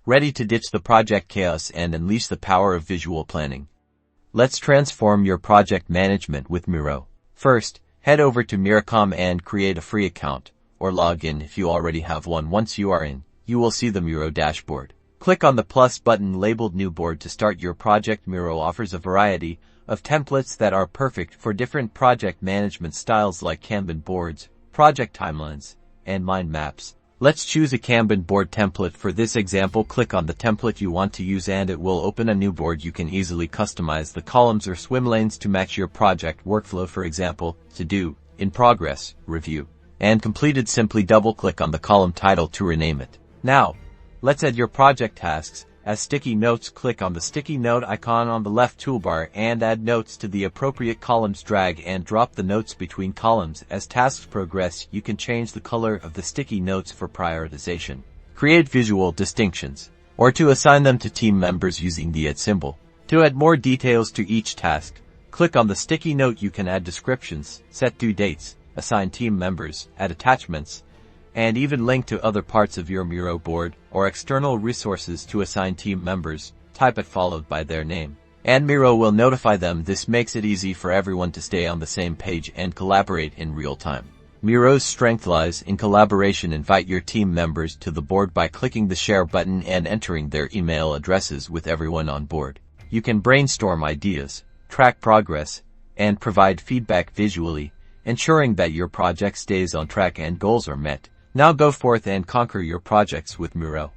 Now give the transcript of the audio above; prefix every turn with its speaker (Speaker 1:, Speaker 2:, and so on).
Speaker 1: ready to ditch the project chaos and unleash the power of visual planning. Let's transform your project management with Miro. First, head over to Miro.com and create a free account, or log in if you already have one. Once you are in, you will see the Miro dashboard. Click on the plus button labeled New Board to start your project. Miro offers a variety of templates that are perfect for different project management styles like Kanban boards, project timelines, and mind maps. Let's choose a Kanban board template. For this example, click on the template you want to use and it will open a new board. You can easily customize the columns or swim lanes to match your project workflow. For example, to do, in progress, review, and completed. Simply double-click on the column title to rename it. Now, let's add your project tasks. As sticky notes, click on the sticky note icon on the left toolbar and add notes to the appropriate columns. Drag and drop the notes between columns. As tasks progress, you can change the color of the sticky notes for prioritization, create visual distinctions, or to assign them to team members using the @ symbol. To add more details to each task, click on the sticky note. You can add descriptions, set due dates, assign team members, add attachments, and even link to other parts of your Miro board or external resources to assign team members. Type it followed by their name, and Miro will notify them. This makes it easy for everyone to stay on the same page and collaborate in real time. Miro's strength lies in collaboration. Invite your team members to the board by clicking the share button and entering their email addresses. With everyone on board, you can brainstorm ideas, track progress, and provide feedback visually, ensuring that your project stays on track and goals are met. Now go forth and conquer your projects with Miro.